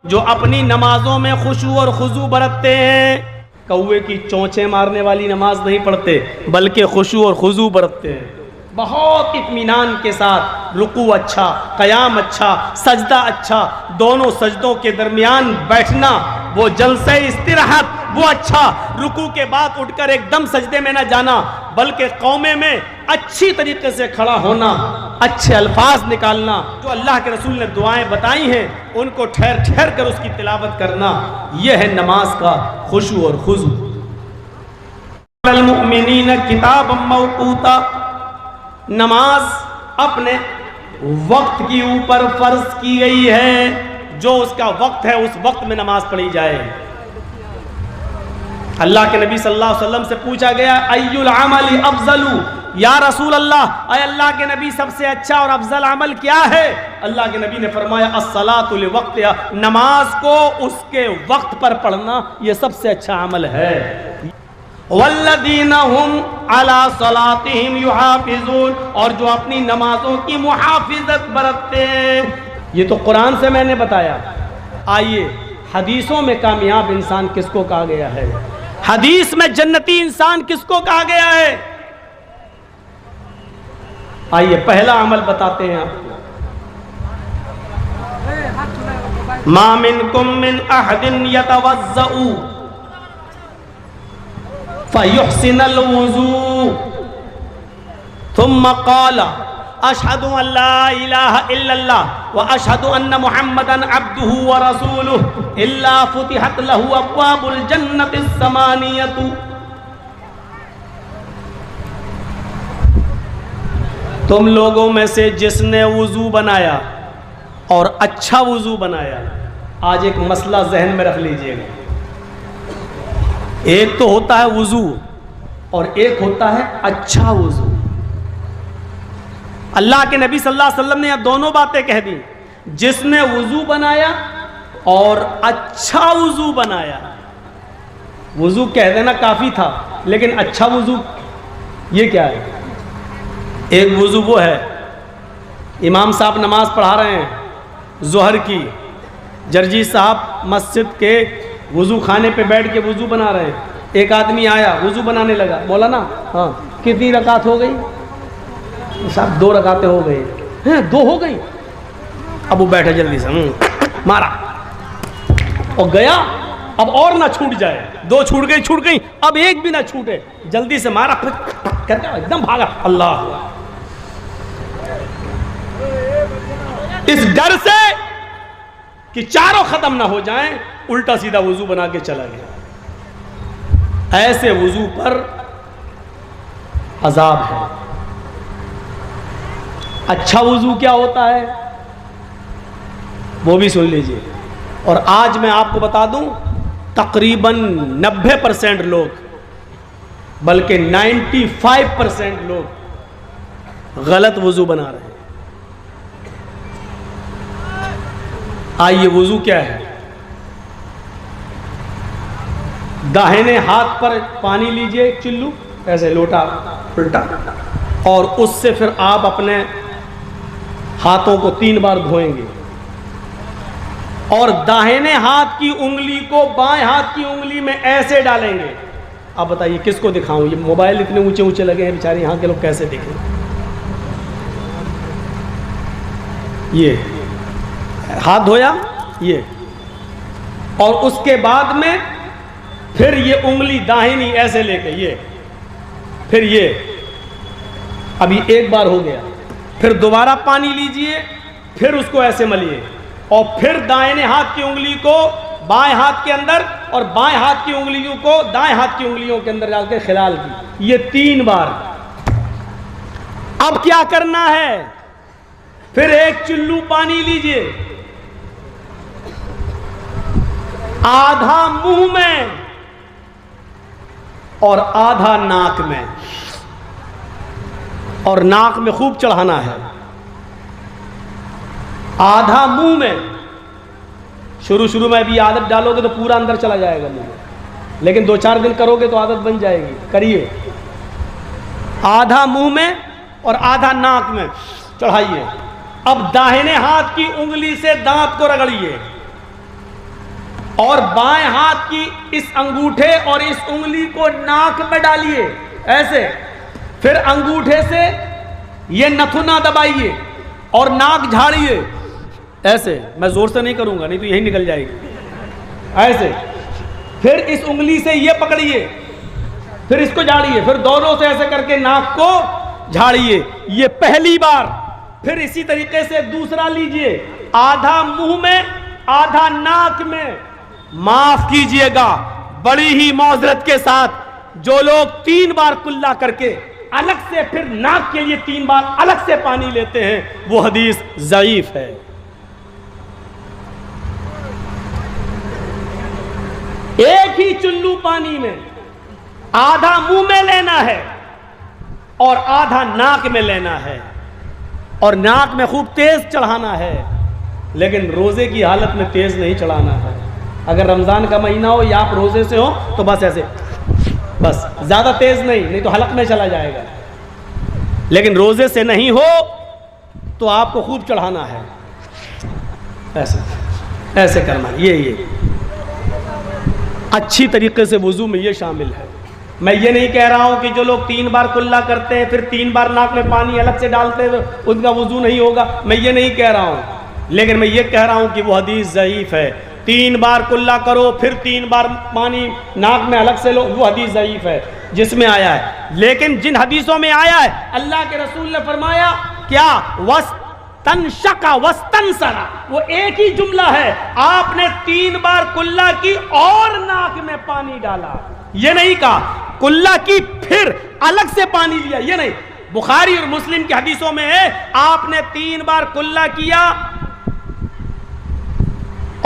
جو اپنی نمازوں میں خشوع اور خضوع برتتے ہیں، کوے کی چونچیں مارنے والی نماز نہیں پڑھتے بلکہ خشوع اور خضوع برتتے ہیں، بہت اطمینان کے ساتھ، رکوع اچھا، قیام اچھا، سجدہ اچھا، دونوں سجدوں کے درمیان بیٹھنا، وہ جلسہ استراحت وہ اچھا، رکوع کے بعد اٹھ کر ایک دم سجدے میں نہ جانا بلکہ قومے میں اچھی طریقے سے کھڑا ہونا، اچھے الفاظ نکالنا، جو اللہ کے رسول نے دعائیں بتائی ہیں ان کو ٹھہر ٹھہر کر اس کی تلاوت کرنا، یہ ہے نماز کا خشوع اور خضوع۔ المؤمنین کتابا موقوتا، نماز اپنے وقت کی اوپر فرض کی گئی ہے، جو اس کا وقت ہے اس وقت میں نماز پڑھی جائے۔ اللہ کے نبی صلی اللہ علیہ وسلم سے پوچھا گیا ای العمل افضل، یا رسول اللہ، اے اللہ کے نبی سب سے اچھا اور افضل عمل کیا ہے؟ اللہ کے نبی نے فرمایا الصلاۃ لوقتہا، نماز کو اس کے وقت پر پڑھنا یہ سب سے اچھا عمل ہے۔ والذین هم علی صلاتہم یحافظون، اور جو اپنی نمازوں کی محافظت برتتے ہیں۔ یہ تو قرآن سے میں نے بتایا، آئیے حدیثوں میں کامیاب انسان کس کو کہا گیا ہے؟ حدیث میں جنتی انسان کس کو کہا گیا ہے؟ آئیے پہلا عمل بتاتے ہیں آپ کو۔ ما منکم من احد یتوضأ فیحسن الوضوء ثم قال اشہد ان لا الہ الا اللہ واشہد ان محمدا عبدہ ورسولہ الا فتحت لہ ابواب الجنۃ الثمانیۃ۔ تم لوگوں میں سے جس نے وضو بنایا اور اچھا وضو بنایا، آج ایک مسئلہ ذہن میں رکھ لیجئے گا، ایک تو ہوتا ہے وضو اور ایک ہوتا ہے اچھا وضو۔ اللہ کے نبی صلی اللہ علیہ وسلم نے یہ دونوں باتیں کہہ دی، جس نے وضو بنایا اور اچھا وضو بنایا۔ وضو کہہ دینا کافی تھا، لیکن اچھا وضو یہ کیا ہے؟ ایک وضو وہ ہے، امام صاحب نماز پڑھا رہے ہیں ظہر کی، جرجی صاحب مسجد کے وضو خانے پہ بیٹھ کے وضو بنا رہے ہیں، ایک آدمی آیا وضو بنانے لگا، بولا نا ہاں کتنی رکعت ہو گئی؟ صاحب 2 رکعتیں ہو گئی ہیں، 2 ہو گئی؟ اب وہ بیٹھے جلدی سے مارا اور گیا، اب اور نہ چھوٹ جائے، 2 چھوٹ گئی، اب ایک بھی نہ چھوٹے، جلدی سے مارا، کرتے ایک دم بھاگا، اللہ، اس ڈر سے کہ چاروں ختم نہ ہو جائیں الٹا سیدھا وضو بنا کے چلا گیا۔ ایسے وضو پر عذاب ہے۔ اچھا وضو کیا ہوتا ہے وہ بھی سن لیجئے، اور آج میں آپ کو بتا دوں تقریباً 90% لوگ بلکہ 95% لوگ غلط وضو بنا رہے ہیں۔ آئیے وضو کیا ہے؟ داہنے ہاتھ پر پانی لیجئے، چلو ایسے لوٹا الٹا، اور اس سے پھر آپ اپنے ہاتھوں کو 3 بار دھوئیں گے، اور داہنے ہاتھ کی انگلی کو بائیں ہاتھ کی انگلی میں ایسے ڈالیں گے۔ آپ بتائیے کس کو دکھاؤں؟ یہ موبائل اتنے اونچے اونچے لگے ہیں بیچارے، یہاں کے لوگ کیسے دیکھیں؟ یہ ہاتھ دھویا یہ، اور اس کے بعد میں پھر یہ انگلی داہنی ایسے لے کے یہ، پھر یہ، ابھی ایک بار ہو گیا، پھر دوبارہ پانی لیجئے، پھر اس کو ایسے ملیے، اور پھر دائیں ہاتھ کی انگلی کو بائیں ہاتھ کے اندر اور بائیں ہاتھ کی انگلیوں کو دائیں ہاتھ کی انگلیوں کے اندر ڈال کے خلال کی، یہ 3 بار۔ اب کیا کرنا ہے؟ پھر ایک چلو پانی لیجئے، آدھا منہ میں اور آدھا ناک میں، اور ناک میں خوب چڑھانا ہے، آدھا منہ میں۔ شروع میں بھی عادت ڈالو گے تو پورا اندر چلا جائے گا منہ میں، لیکن 2-4 دن کرو گے تو عادت بن جائے گی، کریے۔ آدھا منہ میں اور آدھا ناک میں چڑھائیے۔ اب داہنے ہاتھ کی انگلی سے دانت کو رگڑیے، اور بائیں ہاتھ کی اس انگوٹھے اور اس انگلی کو ناک میں ڈالیے ایسے، پھر انگوٹھے سے یہ نتھنا دبائیے اور ناک جھاڑیے ایسے، میں زور سے نہیں کروں گا نہیں تو یہی نکل جائے گی، ایسے، پھر اس انگلی سے یہ پکڑیے، پھر اس کو جھاڑیے، پھر دونوں سے ایسے کر کے ناک کو جھاڑیے، یہ پہلی بار۔ پھر اسی طریقے سے دوسرا لیجئے، آدھا منہ میں آدھا ناک میں۔ معاف کیجئے گا بڑی ہی معذرت کے ساتھ، جو لوگ 3 بار کلا کر کے الگ سے پھر ناک کے لیے 3 بار الگ سے پانی لیتے ہیں، وہ حدیث ضعیف ہے۔ ایک ہی چلو پانی میں آدھا منہ میں لینا ہے اور آدھا ناک میں لینا ہے، اور ناک میں خوب تیز چڑھانا ہے، لیکن روزے کی حالت میں تیز نہیں چڑھانا ہے۔ اگر رمضان کا مہینہ ہو یا آپ روزے سے ہو تو بس ایسے، بس زیادہ تیز نہیں تو حلق میں چلا جائے گا، لیکن روزے سے نہیں ہو تو آپ کو خوب چڑھانا ہے، ایسے ایسے کرنا۔ یہ اچھی طریقے سے وضو میں یہ شامل ہے۔ میں یہ نہیں کہہ رہا ہوں کہ جو لوگ 3 بار کلا کرتے ہیں پھر 3 بار ناک میں پانی الگ سے ڈالتے ہیں ان کا وضو نہیں ہوگا، میں یہ نہیں کہہ رہا ہوں، لیکن میں یہ کہہ رہا ہوں کہ وہ حدیث ضعیف ہے۔ 3 بار کلا کرو پھر 3 بار پانی ناک میں الگ سے لو، وہ حدیث ضعیف ہے جس میں آیا ہے۔ لیکن جن حدیثوں میں آیا ہے اللہ کے رسول نے فرمایا کیا، وَاسْتَنْشَقَ وَاسْتَنْسَرَ، وہ ایک ہی جملہ ہے، آپ نے 3 بار کلا کی اور ناک میں پانی ڈالا، یہ نہیں کہا کلا کی پھر الگ سے پانی لیا، یہ نہیں۔ بخاری اور مسلم کی حدیثوں میں ہے آپ نے 3 بار کلا کیا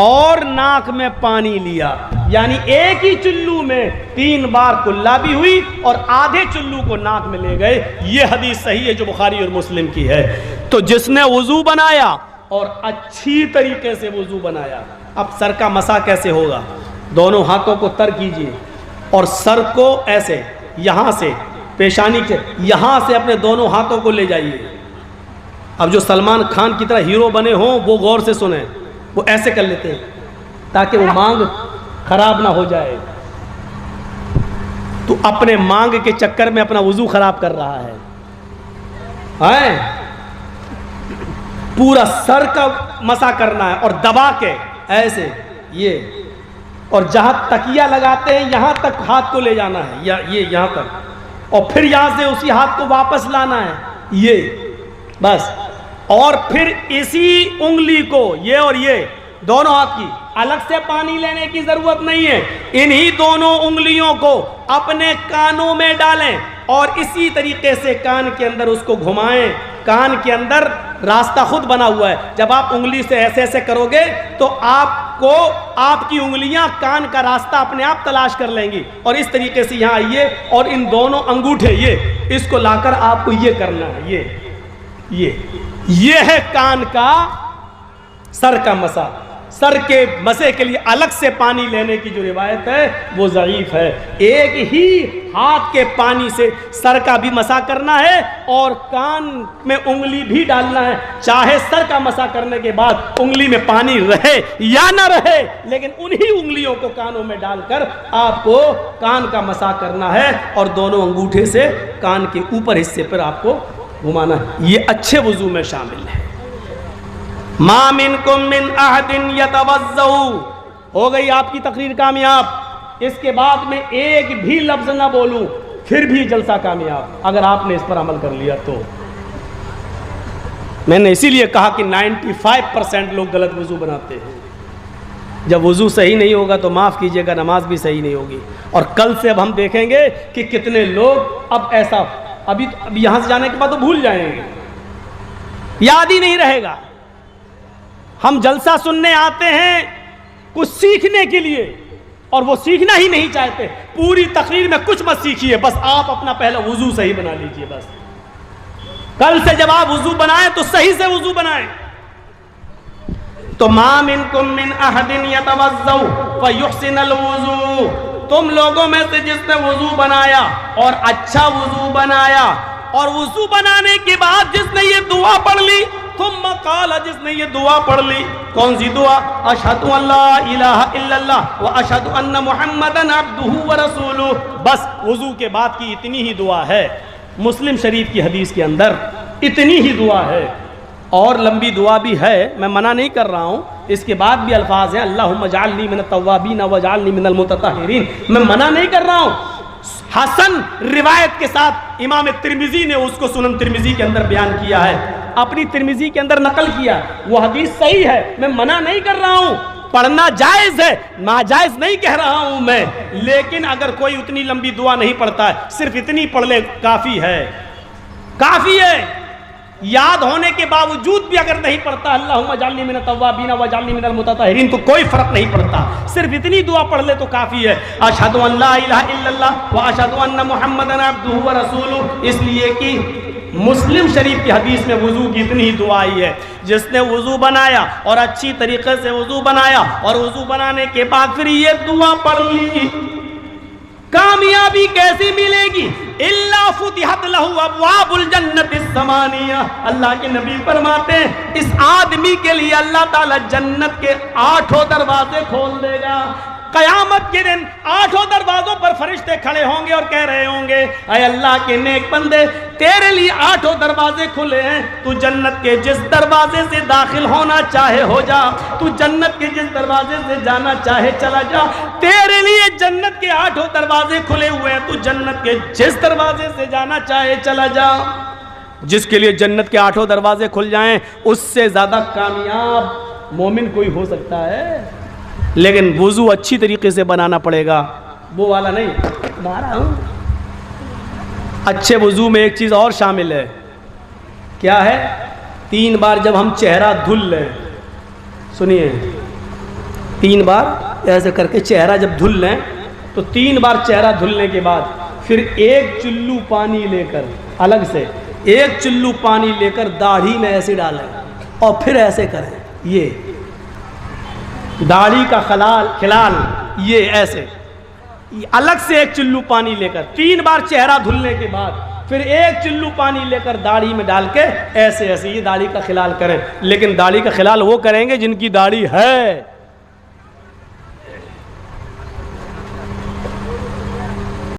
اور ناک میں پانی لیا، یعنی ایک ہی چلو میں 3 بار کلا بھی ہوئی اور آدھے چلو کو ناک میں لے گئے، یہ حدیث صحیح ہے جو بخاری اور مسلم کی ہے۔ تو جس نے وضو بنایا اور اچھی طریقے سے وضو بنایا، اب سر کا مسح کیسے ہوگا؟ دونوں ہاتھوں کو تر کیجئے اور سر کو ایسے یہاں سے پیشانی کے یہاں سے اپنے دونوں ہاتھوں کو لے جائیے۔ اب جو سلمان خان کی طرح ہیرو بنے ہوں وہ غور سے سنیں، وہ ایسے کر لیتے ہیں تاکہ وہ مانگ خراب نہ ہو جائے۔ تو اپنے مانگ کے چکر میں اپنا وضو خراب کر رہا ہے۔ پورا سر کا مسح کرنا ہے اور دبا کے ایسے، یہ، اور جہاں تکیہ لگاتے ہیں یہاں تک ہاتھ کو لے جانا ہے، یہ یہاں تک، اور پھر یہاں سے اسی ہاتھ کو واپس لانا ہے، یہ بس۔ اور پھر اسی انگلی کو، یہ اور یہ دونوں ہاتھ کی الگ سے پانی لینے کی ضرورت نہیں ہے، انہی دونوں انگلیوں کو اپنے کانوں میں ڈالیں اور اسی طریقے سے کان کے اندر اس کو گھمائیں۔ کان کے اندر راستہ خود بنا ہوا ہے، جب آپ انگلی سے ایسے ایسے کرو گے تو آپ کو آپ کی انگلیاں کان کا راستہ اپنے آپ تلاش کر لیں گی، اور اس طریقے سے یہاں آئیے اور ان دونوں انگوٹھے یہ اس کو لا کر آپ کو یہ کرنا ہے، یہ ہے کان کا سر کا مسح۔ سر کے مسح کے لیے الگ سے پانی لینے کی جو روایت ہے وہ ضعیف ہے۔ ایک ہی ہاتھ کے پانی سے سر کا بھی مسح کرنا ہے اور کان میں انگلی بھی ڈالنا ہے، چاہے سر کا مسح کرنے کے بعد انگلی میں پانی رہے یا نہ رہے، لیکن انہی انگلیوں کو کانوں میں ڈال کر آپ کو کان کا مسح کرنا ہے اور دونوں انگوٹھے سے کان کے اوپر حصے پر آپ کو گھمانا ہے۔ یہ اچھے وضو میں شامل ہے۔ ما منکم من احد یتوضؤ، ہو گئی آپ کی تقریر کامیاب۔ اس کے بعد میں ایک بھی لفظ نہ بولوں پھر بھی جلسہ کامیاب، اگر آپ نے اس پر عمل کر لیا تو۔ میں نے اسی لیے کہا کہ 95% لوگ غلط وضو بناتے ہیں۔ جب وضو صحیح نہیں ہوگا تو معاف کیجئے گا نماز بھی صحیح نہیں ہوگی۔ اور کل سے اب ہم دیکھیں گے کہ کتنے لوگ اب ایسا ابھی یہاں سے جانے کے بعد تو بھول جائیں گے، یاد ہی نہیں رہے گا۔ ہم جلسہ سننے آتے ہیں کچھ سیکھنے کے لیے اور وہ سیکھنا ہی نہیں چاہتے۔ پوری تقریر میں کچھ مت سیکھیے، بس آپ اپنا پہلا وضو صحیح بنا لیجئے۔ بس کل سے جب آپ وضو بنائیں تو صحیح سے وضو بنائیں۔ تو ما منکم من احد یتوضؤ فیحسن الوضوء، تم لوگوں میں سے جس نے وضو بنایا اور اچھا وضو بنایا، اور وضو بنانے کے بعد جس نے یہ دعا پڑھ لی ثم قال، جس نے یہ دعا پڑھ لی، کون سی دعا؟ اشہد ان لا الہ الا اللہ واشہد ان محمدا عبدہ ورسولہ. بس وضو کے بعد کی اتنی ہی دعا ہے. مسلم شریف کی حدیث کے اندر اتنی ہی دعا ہے. اور لمبی دعا بھی ہے، میں منع نہیں کر رہا ہوں، اس کے بعد بھی الفاظ ہیں اللہم اجعلنی من التوابین واجعلنی من المتطہرین، میں منع نہیں کر رہا ہوں. حسن روایت کے ساتھ امام ترمذی نے اس کو سنن ترمذی کے اندر بیان کیا ہے، اپنی ترمذی کے اندر نقل کیا. وہ حدیث صحیح ہے، میں منع نہیں کر رہا ہوں، پڑھنا جائز ہے، ناجائز نہیں کہہ رہا ہوں میں. لیکن اگر کوئی اتنی لمبی دعا نہیں پڑھتا ہے، صرف اتنی پڑھ لے کافی ہے، کافی ہے. یاد ہونے کے باوجود بھی اگر نہیں پڑھتا اللہم اجعلنی من التوابین واجعلنی من المتطہرین تو کوئی فرق نہیں پڑتا، صرف اتنی دعا پڑھ لے تو کافی ہے. اشہد ان لا الہ الا اللہ واشہد ان محمدا عبدہ ورسولہ. اس لیے کہ مسلم شریف کی حدیث میں وضو کی اتنی ہی دعا آئی ہے. جس نے وضو بنایا اور اچھی طریقے سے وضو بنایا اور وضو بنانے کے بعد پھر یہ دعا پڑھ لی، کامیابی کیسی ملے گی؟ الا فتحت لہ ابواب الجنت الثمانیہ. اللہ کے نبی فرماتے ہیں اس آدمی کے لیے اللہ تعالی جنت کے 8 دروازے کھول دے گا. قیامت کے دن 8 دروازوں پر فرشتے کھڑے ہوں گے اور کہہ رہے ہوں گے اے اللہ کے نیک بندے، تیرے لیے 8 دروازے کھلے ہیں، تو جنت کے جس دروازے سے داخل ہونا چاہے ہو جا، تو جنت کے جس دروازے سے جانا چاہے چلا جا. تیرے لیے جنت کے 8 دروازے کھلے ہوئے ہیں، تو جنت کے جس دروازے سے جانا چاہے چلا جا. جس کے لیے جنت کے 8 دروازے کھل جائیں اس سے زیادہ کامیاب مومن کوئی ہو سکتا ہے. لیکن وضو اچھی طریقے سے بنانا پڑے گا، وہ والا نہیں مارا ہوں. اچھے وضو میں ایک چیز اور شامل ہے، کیا ہے؟ 3 بار جب ہم چہرہ دھل لیں، سنیے، 3 بار ایسے کر کے چہرہ جب دھل لیں تو 3 بار چہرہ دھلنے کے بعد پھر 1 چلو پانی لے کر، الگ سے 1 چلو پانی لے کر داڑھی میں ایسے ڈالیں اور پھر ایسے کریں. یہ داڑھی کا خلال یہ ایسے الگ سے 1 چلو پانی لے کر 3 بار چہرہ دھلنے کے بعد پھر 1 چلو پانی لے کر داڑھی میں ڈال کے ایسے ایسے یہ داڑھی کا خلال کریں. لیکن داڑھی کا خلال وہ کریں گے جن کی داڑھی ہے.